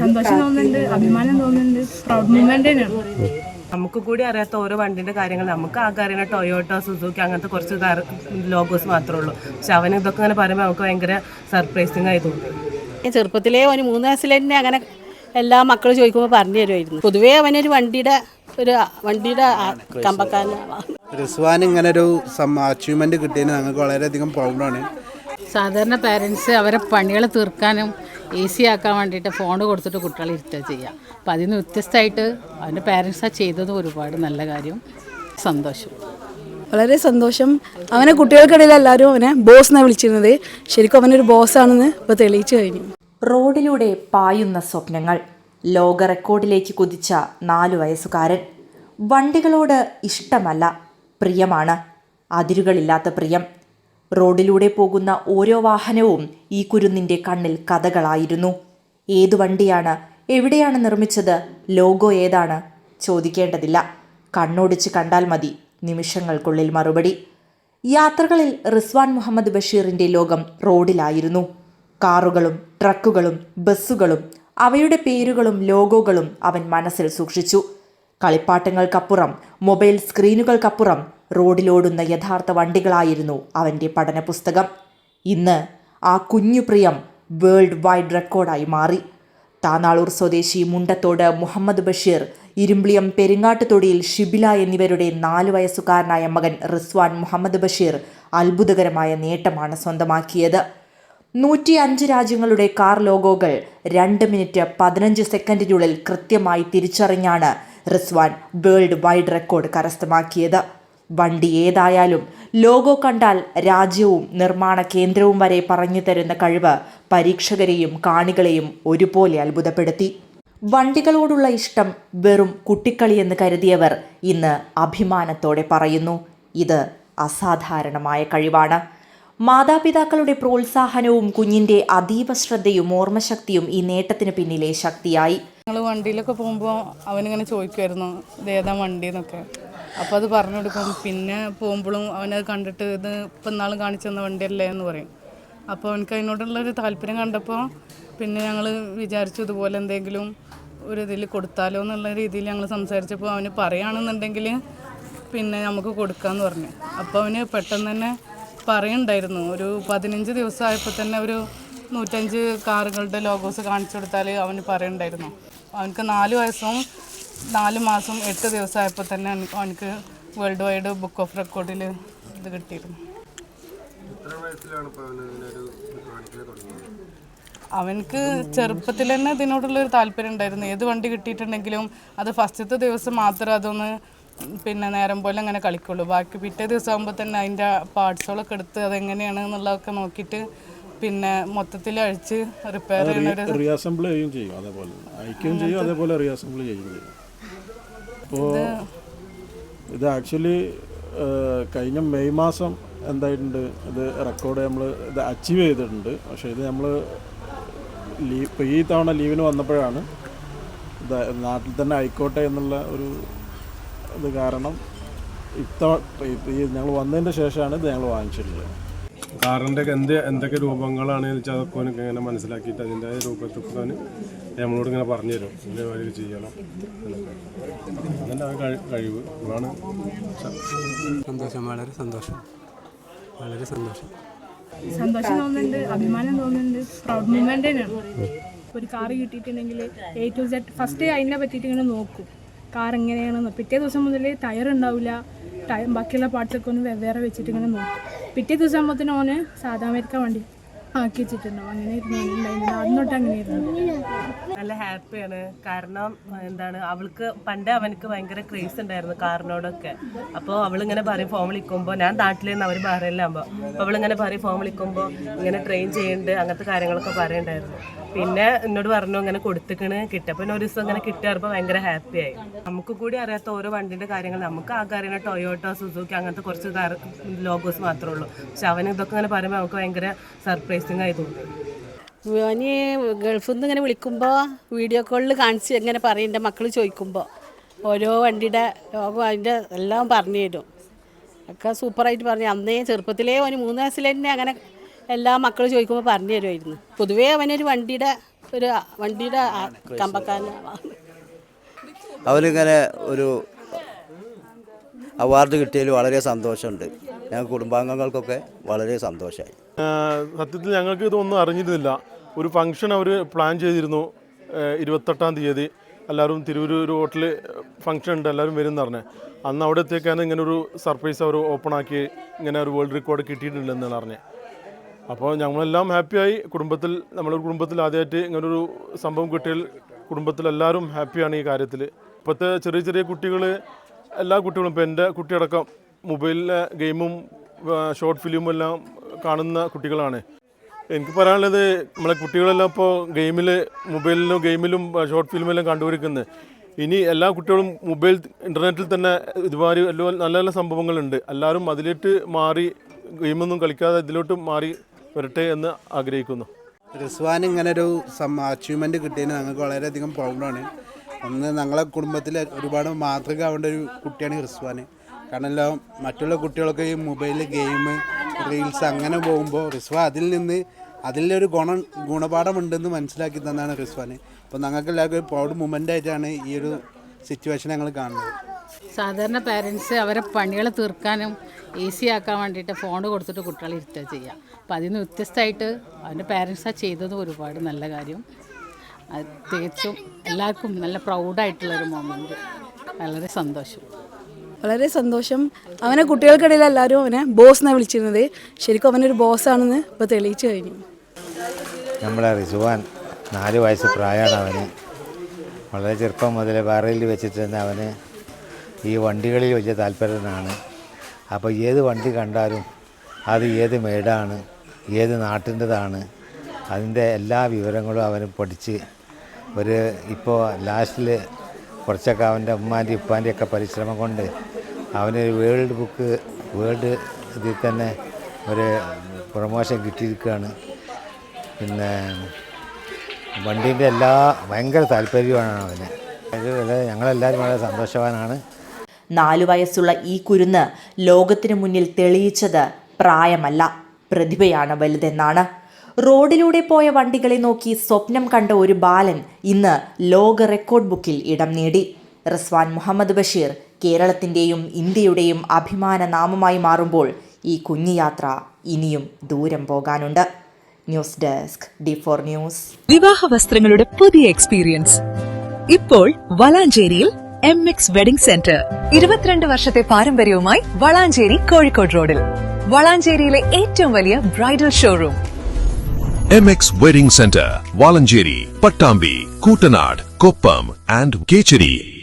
സന്തോഷം തോന്നുന്നുണ്ട്, അഭിമാനം തോന്നുന്നുണ്ട്, പ്രൗഡ് മൂമെന്റ് തന്നെയാണ്. നമുക്ക് കൂടി അറിയാത്ത ഓരോ വണ്ടിന്റെ കാര്യങ്ങൾ നമുക്ക് ആകെ അറിയുന്ന ടൊയോട്ടോ, സുസുക്കി അങ്ങനത്തെ കുറച്ച് ലോഗോസ് മാത്രമേ ഉള്ളൂ. പക്ഷെ അവന് ഇതൊക്കെ ഇങ്ങനെ പറയുമ്പോൾ നമുക്ക് ഭയങ്കര സർപ്രൈസിങ് ആയി തോന്നും. ചെറുപ്പത്തിലേ അവന് 3 വയസ്സിൽ തന്നെ അങ്ങനെ എല്ലാ മക്കളും ചോദിക്കുമ്പോൾ പറഞ്ഞു തരുമായിരുന്നു. പൊതുവേ അവനൊരു വണ്ടിയുടെ കമ്പക്കാരനാണ്. റിസ്വാൻ ഇങ്ങനെ ഒരു അച്ചീവ്മെന്റ് കിട്ടിയതിന് ഞങ്ങൾക്ക് വളരെയധികം പ്രൗഡാണ്. സാധാരണ പാരൻസ് അവരെ പണികൾ തീർക്കാനും ഈസി ആക്കാൻ വേണ്ടിയിട്ട് ഫോൺ കൊടുത്തിട്ട് കുട്ടികളെ ഇരുത്തുക ചെയ്യുക. അപ്പം അതിൽ നിന്ന് വ്യത്യസ്തമായിട്ട് അവൻ്റെ പാരൻസാ ചെയ്തത് ഒരുപാട് നല്ല കാര്യം. സന്തോഷം, വളരെ സന്തോഷം. അവനെ കുട്ടികൾക്കിടയിൽ എല്ലാവരും അവനെ ബോസ് എന്നാണ് വിളിച്ചിരുന്നത്. ശരിക്കും അവനൊരു ബോസാണെന്ന് ഇപ്പോൾ തെളിയിച്ചു കഴിഞ്ഞു. റോഡിലൂടെ പായുന്ന സ്വപ്നങ്ങൾ, ലോക റെക്കോർഡിലേക്ക് കുതിച്ച 4 വയസ്സുകാരൻ. വണ്ടികളോട് ഇഷ്ടമല്ല, പ്രിയമാണ്, അതിരുകളില്ലാത്ത പ്രിയം. റോഡിലൂടെ പോകുന്ന ഓരോ വാഹനവും ഈ കുരുന്നിൻ്റെ കണ്ണിൽ കഥകളായിരുന്നു. ഏതു വണ്ടിയാണ്, എവിടെയാണ് നിർമ്മിച്ചത്, ലോഗോ ഏതാണ് ചോദിക്കേണ്ടതില്ല. കണ്ണോടിച്ച് കണ്ടാൽ മതി, നിമിഷങ്ങൾക്കുള്ളിൽ മറുപടി. യാത്രകളിൽ റിസ്വാൻ മുഹമ്മദ് ബഷീറിൻ്റെ ലോകം റോഡിലായിരുന്നു. കാറുകളും ട്രക്കുകളും ബസ്സുകളും അവയുടെ പേരുകളും ലോഗോകളും അവൻ മനസ്സിൽ സൂക്ഷിച്ചു. കളിപ്പാട്ടങ്ങൾക്കപ്പുറം, മൊബൈൽ സ്ക്രീനുകൾക്കപ്പുറം റോഡിലോടുന്ന യഥാർത്ഥ വണ്ടികളായിരുന്നു അവൻ്റെ പഠന പുസ്തകം. ഇന്ന് ആ കുഞ്ഞു പ്രിയം വേൾഡ് വൈഡ് റെക്കോർഡായി മാറി. താനാളൂർ സ്വദേശി മുണ്ടത്തോട് മുഹമ്മദ് ബഷീർ, ഇരുമ്പിളിയം പെരിങ്ങാട്ടുതൊടിയിൽ ഷിബില എന്നിവരുടെ 4 വയസ്സുകാരനായ മകൻ റിസ്വാൻ മുഹമ്മദ് ബഷീർ അത്ഭുതകരമായ നേട്ടമാണ് സ്വന്തമാക്കിയത്. 105 രാജ്യങ്ങളുടെ കാർ ലോഗോകൾ 2 മിനിറ്റ് 15 സെക്കൻഡിനുള്ളിൽ കൃത്യമായി തിരിച്ചറിഞ്ഞാണ് റിസ്വാൻ വേൾഡ് വൈഡ് റെക്കോർഡ് കരസ്ഥമാക്കിയത്. വണ്ടി ഏതായാലും ലോഗോ കണ്ടാൽ രാജ്യവും നിർമ്മാണ കേന്ദ്രവും വരെ പറഞ്ഞു തരുന്ന കഴിവ് പരീക്ഷകരെയും കാണികളെയും ഒരുപോലെ അത്ഭുതപ്പെടുത്തി. വണ്ടികളോടുള്ള ഇഷ്ടം വെറും കുട്ടിക്കളിയെന്ന് കരുതിയവർ ഇന്ന് അഭിമാനത്തോടെ പറയുന്നു, ഇത് അസാധാരണമായ കഴിവാണ്. മാതാപിതാക്കളുടെ പ്രോത്സാഹനവും കുഞ്ഞിൻ്റെ അതീവ ശ്രദ്ധയും ഓർമ്മശക്തിയും ഈ നേട്ടത്തിന് പിന്നിലെ ശക്തിയായി. ഞങ്ങൾ വണ്ടിയിലൊക്കെ പോകുമ്പോൾ അവനിങ്ങനെ ചോദിക്കുമായിരുന്നു ഇത് ഏതാ വണ്ടി എന്നൊക്കെ. അപ്പോൾ അത് പറഞ്ഞു കൊടുക്കും. പിന്നെ പോകുമ്പോഴും അവനത് കണ്ടിട്ട് ഇത് ഇപ്പം നാളും കാണിച്ചു തന്ന വണ്ടിയല്ലേ എന്ന് പറയും. അപ്പോൾ അവനക്ക് അതിനോടുള്ളൊരു താല്പര്യം കണ്ടപ്പോൾ പിന്നെ ഞങ്ങൾ വിചാരിച്ചു ഇതുപോലെ എന്തെങ്കിലും ഒരു ഇതിൽ കൊടുത്താലോ എന്നുള്ള രീതിയിൽ ഞങ്ങൾ സംസാരിച്ചപ്പോൾ അവന് പറയുകയാണെന്നുണ്ടെങ്കിൽ പിന്നെ നമുക്ക് കൊടുക്കാമെന്ന് പറഞ്ഞു. അപ്പോൾ അവന് പെട്ടെന്ന് തന്നെ പറയുണ്ടായിരുന്നു. ഒരു 15 ദിവസമായപ്പോൾ തന്നെ ഒരു 105 കാറുകളുടെ ലോഗോസ് കാണിച്ചു കൊടുത്താൽ അവന് പറയുണ്ടായിരുന്നു. അവനക്ക് 4 വയസ്സും 4 മാസം 8 ദിവസമായപ്പോൾ തന്നെ അവനക്ക് വേൾഡ് വൈഡ് ബുക്ക് ഓഫ് റെക്കോർഡിൽ ഇത് കിട്ടിയിരുന്നു. അവനക്ക് ചെറുപ്പത്തിൽ തന്നെ ഇതിനോടുള്ളൊരു താല്പര്യം ഉണ്ടായിരുന്നു. ഏത് വണ്ടി കിട്ടിയിട്ടുണ്ടെങ്കിലും അത് ഫസ്റ്റത്തെ ദിവസം മാത്രം അതൊന്ന് പിന്നെ നേരം പോലെ അങ്ങനെ കളിക്കുള്ളൂ. ബാക്കി പിറ്റേ ദിവസം ആകുമ്പോൾ തന്നെ അതിൻ്റെ പാർട്സുകളൊക്കെ എടുത്ത് അതെങ്ങനെയാണ് എന്നുള്ളതൊക്കെ നോക്കിയിട്ട് പിന്നെ മൊത്തത്തിൽ അഴിച്ച് റിപ്പയർ ചെയ്യുന്ന റീഅസംബിൾ ചെയ്യുകയും ചെയ്യും. അതേപോലെ അയക്കുകയും ചെയ്യും, അതേപോലെ റീഅസംബിൾ ചെയ്യുകയും ചെയ്യും. അപ്പോൾ ഇത് ആക്ച്വലി കഴിഞ്ഞ മെയ് മാസം എന്തായിട്ടുണ്ട്, ഇത് റെക്കോർഡ് നമ്മൾ ഇത് അച്ചീവ് ചെയ്തിട്ടുണ്ട്. പക്ഷേ ഇത് നമ്മൾ ഇപ്പോൾ ഈ തവണ ലീവിന് വന്നപ്പോഴാണ് ഇത് നാട്ടിൽ തന്നെ ആയിക്കോട്ടെ എന്നുള്ള ഒരു ഇത് കാരണം ഈ ഞങ്ങൾ വന്നതിൻ്റെ ശേഷമാണ് ഇത് ഞങ്ങൾ വാങ്ങിച്ചിട്ടുള്ളത്. കാറിൻ്റെ എന്തൊക്കെ രൂപങ്ങളാണ് വെച്ചാൽ അതൊക്കെ എനിക്ക് ഇങ്ങനെ മനസ്സിലാക്കിയിട്ട് അതിൻ്റെ രൂപത്തൊക്കെ നമ്മളോട് ഇങ്ങനെ പറഞ്ഞു തരും, ഇതിൻ്റെ വഴി ചെയ്യണം എന്നൊക്കെ. അതിൻ്റെ ആ കഴിവ് ആണ്. സന്തോഷം, വളരെ സന്തോഷം, വളരെ സന്തോഷം. സന്തോഷം തോന്നുന്നുണ്ട്, അഭിമാനം തോന്നുന്നുണ്ട്, പ്രൗഡ് മൂമെന്റ് തന്നെയാണ്. ഒരു കാറ് കിട്ടിയിട്ടുണ്ടെങ്കിൽ A to Z ഫസ്റ്റ് അതിനെ പറ്റിയിട്ട് ഇങ്ങനെ നോക്കും, കാർ എങ്ങനെയാണെന്ന്. പിറ്റേ ദിവസം മുതൽ ടയർ ഉണ്ടാവില്ല, ബാക്കിയുള്ള പാർട്സൊക്കെ ഒന്ന് വെവ്വേറെ വെച്ചിട്ട് ഇങ്ങനെ നോക്കും. പിറ്റേ ദിവസം ആകുമ്പോഴത്തേനും ഓന് സാധാ അമേരിക്ക വണ്ടി ആക്കി വെച്ചിട്ടുണ്ടാവും. അങ്ങനെ ഇരുന്നു അന്നോട്ട് അങ്ങനെയായിരുന്നു. നല്ല ഹാപ്പിയാണ്. കാരണം എന്താണ്, അവൾക്ക് പണ്ടേ അവനക്ക് ഭയങ്കര ക്രേസ് ഉണ്ടായിരുന്നു കാറിനോടൊക്കെ. അപ്പോൾ അവളിങ്ങനെ പറയും ഫോം വിളിക്കുമ്പോൾ, ഞാൻ നാട്ടിലേന്ന് അവർ ബഹ്റൈനിലാകുമ്പോൾ, അപ്പോൾ അവളിങ്ങനെ പറയും ഫോം വിളിക്കുമ്പോൾ ഇങ്ങനെ ട്രെയിൻ ചെയ്യുന്നുണ്ട് അങ്ങനത്തെ കാര്യങ്ങളൊക്കെ പറയണ്ടായിരുന്നു. പിന്നെ എന്നോട് പറഞ്ഞു ഇങ്ങനെ കൊടുത്തിക്കണ് കിട്ടിയപ്പോൾ ഒരു ദിവസം ഇങ്ങനെ കിട്ടിയപ്പോൾ ഭയങ്കര ഹാപ്പിയായി. നമുക്ക് കൂടി അറിയാത്ത ഓരോ വണ്ടിൻ്റെ കാര്യങ്ങൾ നമുക്ക് ആകെ അറിയുന്ന ടൊയോട്ടോ, സുസുക്കി അങ്ങനത്തെ കുറച്ച് ലോഗോസ് മാത്രമേ ഉള്ളൂ. പക്ഷെ അവന് ഇതൊക്കെ ഇങ്ങനെ പറയുമ്പോൾ നമുക്ക് ഭയങ്കര സർപ്രൈസിങ് ആയി തോന്നി. അവന് ഗൾഫിൽ നിന്ന് ഇങ്ങനെ വിളിക്കുമ്പോൾ വീഡിയോ കോളിൽ കാണിച്ച് എങ്ങനെ പറയും. എൻ്റെ മക്കൾ ചോദിക്കുമ്പോൾ ഓരോ വണ്ടിയുടെ ലോഗോ അതിൻ്റെ എല്ലാം പറഞ്ഞു തരും. ഒക്കെ സൂപ്പറായിട്ട് പറഞ്ഞു. അന്നേ ചെറുപ്പത്തിലേ അവന് 3 വയസ്സിൽ തന്നെ അങ്ങനെ എല്ലാ മക്കളും ചോദിക്കുമ്പോൾ പറഞ്ഞു തരുമായിരുന്നു. പൊതുവേ അവനൊരു ഒരു വണ്ടിയുടെ കമ്പക്കാരനാണ്. അവരിങ്ങനെ ഒരു അവാർഡ് കിട്ടിയതിൽ വളരെ സന്തോഷമുണ്ട്. ഞങ്ങൾ കുടുംബാംഗങ്ങൾക്കൊക്കെ വളരെ സന്തോഷമായി. സത്യത്തിൽ ഞങ്ങൾക്ക് ഇതൊന്നും അറിഞ്ഞിരുന്നില്ല. ഒരു ഫംഗ്ഷൻ അവർ പ്ലാൻ ചെയ്തിരുന്നു 28-ാം തീയതി. എല്ലാവരും തിരൂർ ഒരു ഹോട്ടലിൽ ഫംഗ്ഷൻ ഉണ്ട്, എല്ലാവരും വരും എന്ന് പറഞ്ഞത്. അന്ന് അവിടെ എത്തിയേക്കാണ് ഇങ്ങനെ ഒരു സർപ്രൈസ് അവർ ഓപ്പൺ ആക്കി ഇങ്ങനെ ഒരു വേൾഡ് റെക്കോർഡ് കിട്ടിയിട്ടുണ്ടെന്നാണ് പറഞ്ഞത്. അപ്പോൾ ഞങ്ങളെല്ലാം ഹാപ്പിയായി. നമ്മളൊരു കുടുംബത്തിൽ ആദ്യമായിട്ട് ഇങ്ങനൊരു സംഭവം കിട്ടിയാൽ കുടുംബത്തിലെല്ലാവരും ഹാപ്പിയാണ് ഈ കാര്യത്തിൽ. ഇപ്പോഴത്തെ ചെറിയ ചെറിയ കുട്ടികൾ, എല്ലാ കുട്ടികളും, ഇപ്പോൾ എൻ്റെ കുട്ടിയടക്കം മൊബൈലിലെ ഗെയിമും ഷോർട്ട് ഫിലിമും എല്ലാം കാണുന്ന കുട്ടികളാണ്. എനിക്ക് പറയാനുള്ളത്, നമ്മളെ കുട്ടികളെല്ലാം ഇപ്പോൾ മൊബൈലിലും ഗെയിമിലും ഷോർട്ട് ഫിലിമെല്ലാം കണ്ടുപിടിക്കുന്നത്. ഇനി എല്ലാ കുട്ടികളും ഇൻ്റർനെറ്റിൽ തന്നെ ഇതുമാതിരി നല്ല നല്ല സംഭവങ്ങളുണ്ട്. എല്ലാവരും അതിലേക്ക് മാറി ഗെയിമൊന്നും കളിക്കാതെ ഇതിലോട്ട് മാറി വരട്ടെ എന്ന് ആഗ്രഹിക്കുന്നു. റിസ്വാൻ ഇങ്ങനൊരു അച്ചീവ്മെൻറ്റ് കിട്ടിയതിന് ഞങ്ങൾക്ക് വളരെയധികം പ്രൗഡാണ്. ഒന്ന്, ഞങ്ങളെ കുടുംബത്തിൽ ഒരുപാട് മാതൃക ആവേണ്ട ഒരു കുട്ടിയാണ് റിസ്വാൻ. കാരണം എല്ലാം മറ്റുള്ള കുട്ടികളൊക്കെ ഈ മൊബൈലിൽ ഗെയിം, റീൽസ് അങ്ങനെ പോകുമ്പോൾ റിസ്വാൻ അതിലൊരു ഗുണപാഠമുണ്ടെന്ന് മനസ്സിലാക്കി തന്നാണ് റിസ്വാൻ. അപ്പോൾ ഞങ്ങൾക്ക് എല്ലാവർക്കും ഒരു പ്രൗഡ് മൊമെൻ്റ് ആയിട്ടാണ് ഈ ഒരു സിറ്റുവേഷൻ ഞങ്ങൾ കാണുന്നത്. സാധാരണ പാരൻസ് അവരെ പണികൾ തീർക്കാനും ഈസി ആക്കാൻ വേണ്ടിയിട്ട് ഫോൺ കൊടുത്തിട്ട് കുട്ടികളെ ഇരുത്തുക ചെയ്യുക. അപ്പോൾ അതിന് വ്യത്യസ്തമായിട്ട് അവൻ്റെ പാരൻസാണ് ചെയ്തത് ഒരുപാട് നല്ല കാര്യം. അത് തികച്ചും എല്ലാവർക്കും നല്ല പ്രൗഡായിട്ടുള്ളൊരു മൊമെൻറ്റ്. വളരെ സന്തോഷം. വളരെ സന്തോഷം. അവനെ കുട്ടികൾക്കിടയിൽ എല്ലാവരും അവനെ ബോസ് എന്നാണ് വിളിച്ചിരുന്നത്. ശരിക്കും അവനൊരു ബോസാണെന്ന് ഇപ്പോൾ തെളിയിച്ചു കഴിഞ്ഞു. നമ്മളെ റിസ്വാൻ 4 വയസ്സ് പ്രായമാണ് അവന്. വളരെ ചെറുപ്പം മുതൽ ബാറയിൽ വെച്ചിട്ട് തന്നെ അവന് ഈ വണ്ടികളിൽ വലിയ താല്പര്യമാണ്. അപ്പോൾ ഏത് വണ്ടി കണ്ടാലും അത് ഏത് മേടാണ്, ഏത് നാട്ടിൻ്റെതാണ്, അതിൻ്റെ എല്ലാ വിവരങ്ങളും അവന് പഠിച്ച് ഇപ്പോൾ ലാസ്റ്റിൽ കുറച്ചൊക്കെ അവൻ്റെ ഉമ്മാൻ്റെ ഉപ്പാൻ്റെയൊക്കെ പരിശ്രമം കൊണ്ട് അവനൊരു വേൾഡ് ഇതിൽ തന്നെ ഒരു പ്രൊമോഷൻ കിട്ടിയിരിക്കുകയാണ്. പിന്നെ വണ്ടീൻ്റെ ഭയങ്കര താല്പര്യമാണ് അവന്. ഞങ്ങളെല്ലാവരും വളരെ സന്തോഷവാനാണ്. 4 വയസ്സുള്ള ഈ കുരുന്ന് ലോകത്തിനു മുന്നിൽ തെളിയിച്ചത് പ്രായമല്ല, പ്രതിഭയാണ് വലുതെന്നാണ്. റോഡിലൂടെ പോയ വണ്ടികളെ നോക്കി സ്വപ്നം കണ്ട ഒരു ബാലൻ ഇന്ന് ലോക റെക്കോർഡ് ബുക്കിൽ ഇടം നേടി. റിസ്വാൻ മുഹമ്മദ് ബഷീർ കേരളത്തിൻ്റെയും ഇന്ത്യയുടെയും അഭിമാന നാമമായി മാറുമ്പോൾ ഈ കുഞ്ഞു യാത്ര ഇനിയും ദൂരം പോകാനുണ്ട്. News desk D4 news. വിവാഹ വസ്ത്രങ്ങളുടെ പുതിയ എക്സ്പീരിയൻസ് ഇപ്പോൾ വളാഞ്ചേരിയിൽ MX വെഡിംഗ് സെന്റർ. 22 വർഷത്തെ പാരമ്പര്യവുമായി വളാഞ്ചേരി കോഴിക്കോട് റോഡിൽ. വളാഞ്ചേരിയിലെ ഏറ്റവും വലിയ bridal showroom MX Wedding Center, Valanjeri, Pattambi, Kutanad, Koppam and Kecheri.